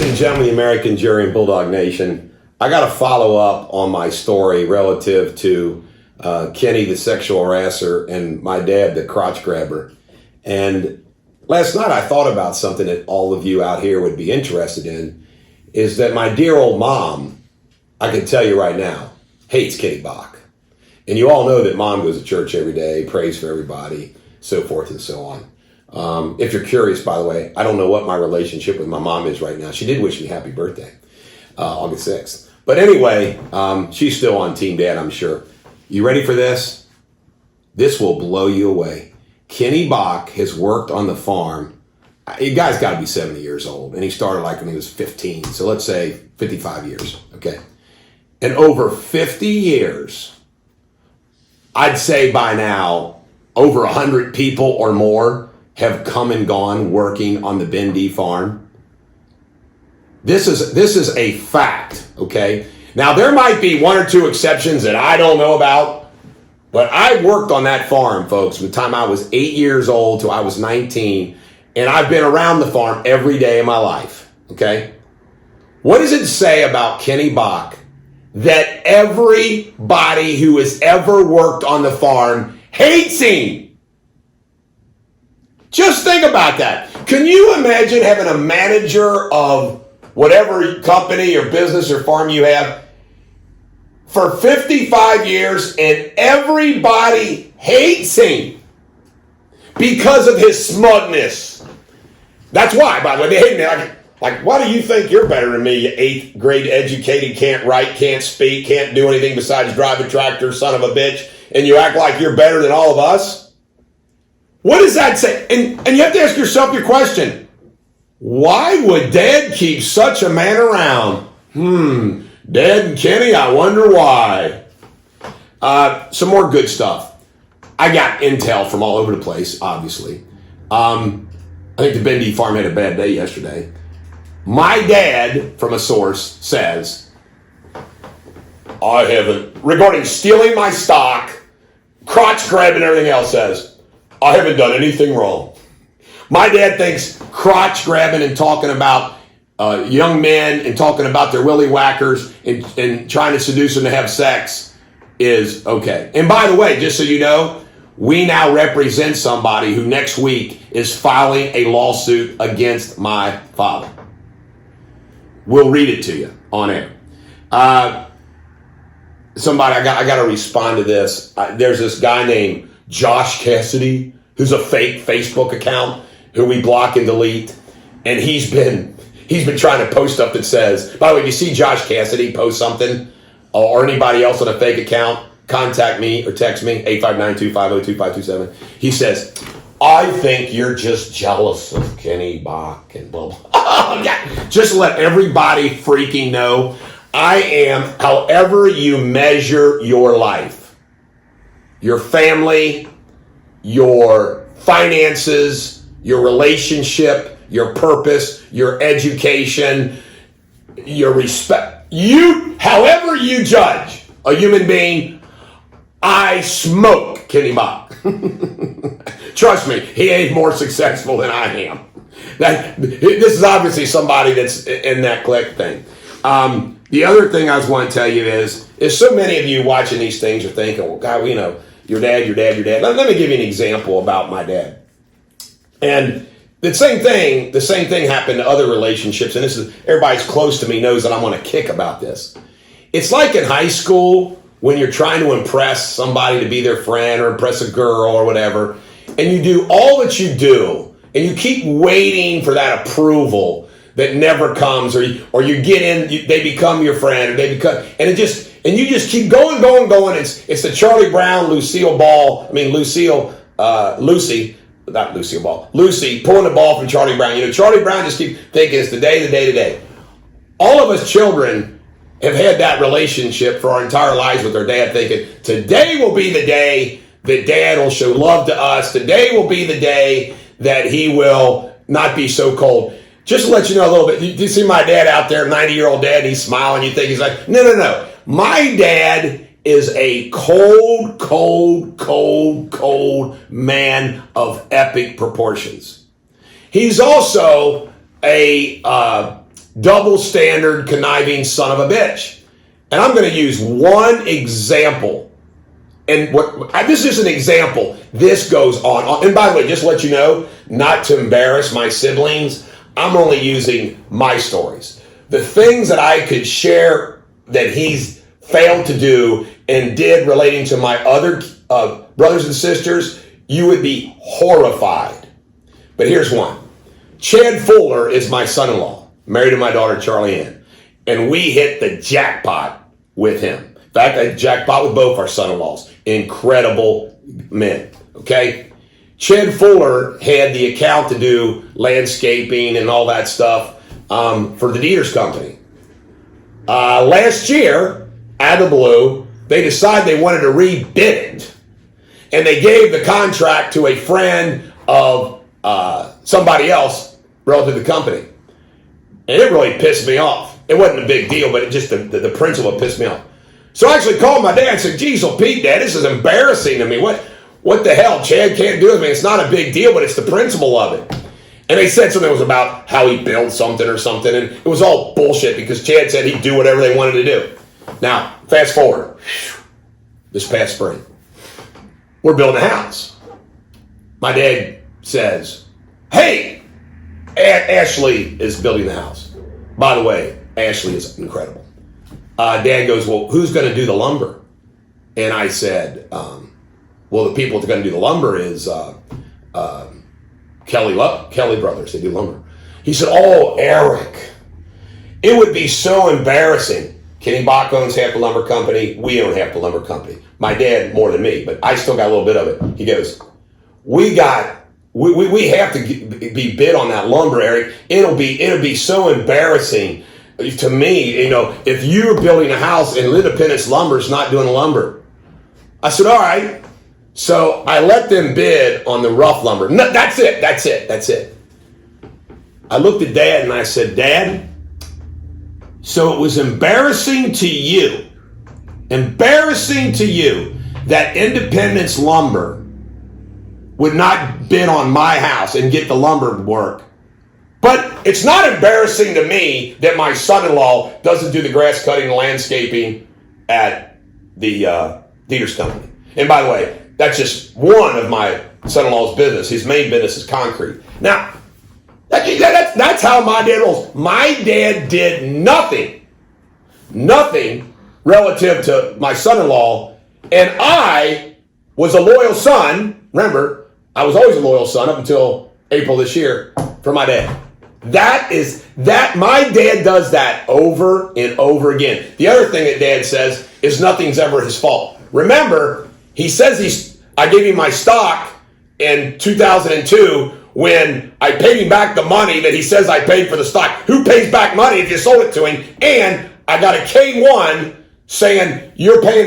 and gentlemen, the American jury and Bulldog Nation, I got to follow up on my story relative to Kenny, the sexual harasser, and my dad, the crotch grabber. And last night I thought about something that all of you out here would be interested in, is that my dear old mom, I can tell you right now, hates Kenny Bach. And you all know that mom goes to church every day, prays for everybody, so forth and so on. If you're curious, by the way, I don't know what my relationship with my mom is right now. She did wish me happy birthday, August 6th. But anyway, she's still on Team Dad, I'm sure. You ready for this? This will blow you away. Kenny Bach has worked on the farm. The guy's got to be 70 years old, and he started like when he was 15. So let's say 55 years, okay? And over 50 years, I'd say by now, over 100 people or more have come and gone working on the Bendy farm. This is a fact, okay? Now, there might be one or two exceptions that I don't know about, but I worked on that farm, folks, from the time I was 8 years old till I was 19, and I've been around the farm every day of my life, okay? What does it say about Kenny Bach that everybody who has ever worked on the farm hates him? Just think about that. Can you imagine having a manager of whatever company or business or farm you have for 55 years and everybody hates him because of his smugness? That's why, by the way, they hate me. Like, why do you think you're better than me, you 8th grade educated, can't write, can't speak, can't do anything besides drive a tractor, son of a bitch, and you act like you're better than all of us? What does that say? And you have to ask yourself your question. Why would Dad keep such a man around? Dad and Kenny, I wonder why. Some more good stuff. I got intel from all over the place, obviously. I think the Bendy farm had a bad day yesterday. My dad, from a source, says, I haven't, regarding stealing my stock, crotch grabbing and everything else, says, I haven't done anything wrong. My dad thinks crotch grabbing and talking about young men and talking about their willy whackers and trying to seduce them to have sex is okay. And by the way, just so you know, we now represent somebody who next week is filing a lawsuit against my father. We'll read it to you on air. Somebody, I got to respond to this. There's this guy named Josh Cassidy, who's a fake Facebook account who we block and delete. And he's been trying to post stuff that says, by the way, if you see Josh Cassidy post something or anybody else on a fake account, contact me or text me, 859-250-2527. He says, I think you're just jealous of Kenny Bach and blah, blah. Oh, yeah. Just let everybody freaking know I am, however you measure your life, your family, your finances, your relationship, your purpose, your education, your respect. However you judge a human being, I smoke Kenny Bach. Trust me, he ain't more successful than I am. This is obviously somebody that's in that clique thing. The other thing I was wanting to tell you is so many of you watching these things are thinking, well, God, you know, your dad. Let me give you an example about my dad. And the same thing happened to other relationships. And this is, everybody's close to me knows that I'm on a kick about this. It's like in high school when you're trying to impress somebody to be their friend or impress a girl or whatever. And you do all that you do and you keep waiting for that approval that never comes, or you get in, they become your friend, or you just keep going. It's the Charlie Brown, Lucy pulling the ball from Charlie Brown. You know, Charlie Brown just keeps thinking it's the day. All of us children have had that relationship for our entire lives with our dad, thinking today will be the day that Dad will show love to us. Today will be the day that he will not be so cold. Just to let you know a little bit, you see my dad out there, 90-year-old dad, and he's smiling. You think he's like, no. My dad is a cold man of epic proportions. He's also a double standard, conniving son of a bitch. And I'm going to use one example. And this is an example. This goes on. And by the way, just to let you know, not to embarrass my siblings, I'm only using my stories. The things that I could share that he's failed to do and did relating to my other brothers and sisters, you would be horrified. But here's one. Chad Fuller is my son-in-law, married to my daughter, Charlie Ann. And we hit the jackpot with him. In fact, I jackpot with both our son-in-laws. Incredible men, okay? Chad Fuller had the account to do landscaping and all that stuff for the Deters company. Last year, out of the blue, they decided they wanted to rebid it. And they gave the contract to a friend of somebody else relative to the company. And it really pissed me off. It wasn't a big deal, but it just the principle pissed me off. So I actually called my dad and said, geez, oh Pete, Dad, this is embarrassing to me. What the hell? Chad can't do it. I mean, it's not a big deal, but it's the principle of it. And they said something was about how he built something or something. And it was all bullshit because Chad said he'd do whatever they wanted to do. Now, fast forward. This past spring, we're building a house. My dad says, hey, Ashley is building the house. By the way, Ashley is incredible. Dad goes, well, who's going to do the lumber? And I said, well, the people that are going to do the lumber is Kelly Brothers. They do lumber. He said, oh, Eric, it would be so embarrassing. Kenny Bach owns half the lumber company. We own half the lumber company. My dad more than me, but I still got a little bit of it. He goes, we have to be bid on that lumber, Eric. It'll be so embarrassing to me, if you're building a house and Indepedence Lumber's not doing lumber. I said, all right. So I let them bid on the rough lumber. No, that's it. I looked at Dad and I said, Dad, so it was embarrassing to you that Independence Lumber would not bid on my house and get the lumber work. But it's not embarrassing to me that my son-in-law doesn't do the grass cutting and landscaping at the Deters company. And by the way, that's just one of my son-in-law's business. His main business is concrete. Now, that's how my dad rolls. My dad did nothing relative to my son-in-law, and I was a loyal son. Remember, I was always a loyal son up until April this year for my dad. My dad does that over and over again. The other thing that Dad says is nothing's ever his fault. Remember, he says I gave him my stock in 2002 when I paid him back the money that he says I paid for the stock. Who pays back money if you sold it to him? And I got a K-1 saying you're paying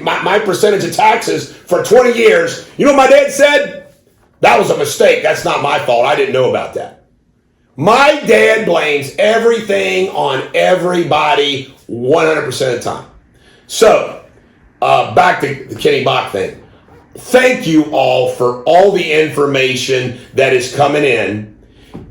my percentage of taxes for 20 years. You know what my dad said? That was a mistake. That's not my fault. I didn't know about that. My dad blames everything on everybody 100% of the time. So, back to the Kenny Bach thing. Thank you all for all the information that is coming in.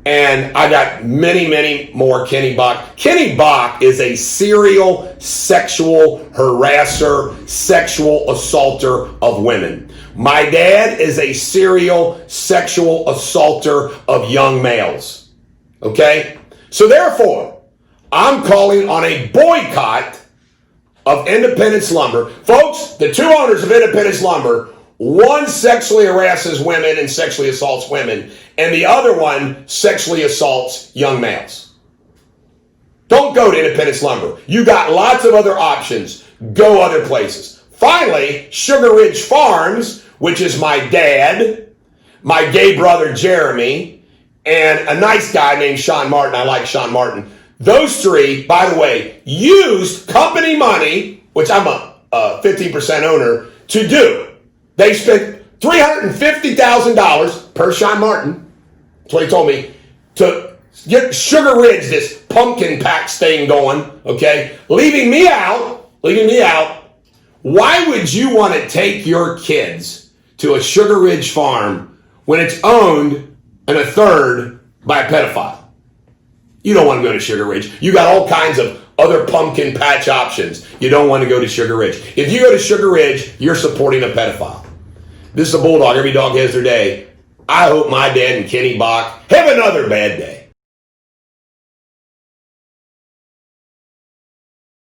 And I got many, many more Kenny Bach. Kenny Bach is a serial sexual harasser, sexual assaulter of women. My dad is a serial sexual assaulter of young males. Okay? So therefore, I'm calling on a boycott of Indepedence Lumber. Folks, the two owners of Indepedence Lumber, one sexually harasses women and sexually assaults women, and the other one sexually assaults young males. Don't go to Independence Lumber. You got lots of other options. Go other places. Finally, Sugar Ridge Farms, which is my dad, my gay brother Jeremy, and a nice guy named Sean Martin. I like Sean Martin. Those three, by the way, used company money, which I'm a 15% owner, to do. They spent $350,000 per Sean Martin. That's what he told me, to get Sugar Ridge, this pumpkin patch thing going, okay? Leaving me out. Why would you want to take your kids to a Sugar Ridge farm when it's owned and a third by a pedophile? You don't want to go to Sugar Ridge. You got all kinds of other pumpkin patch options. You don't want to go to Sugar Ridge. If you go to Sugar Ridge, you're supporting a pedophile. This is a Bulldog. Every dog has their day. I hope my dad and Kenny Bach have another bad day.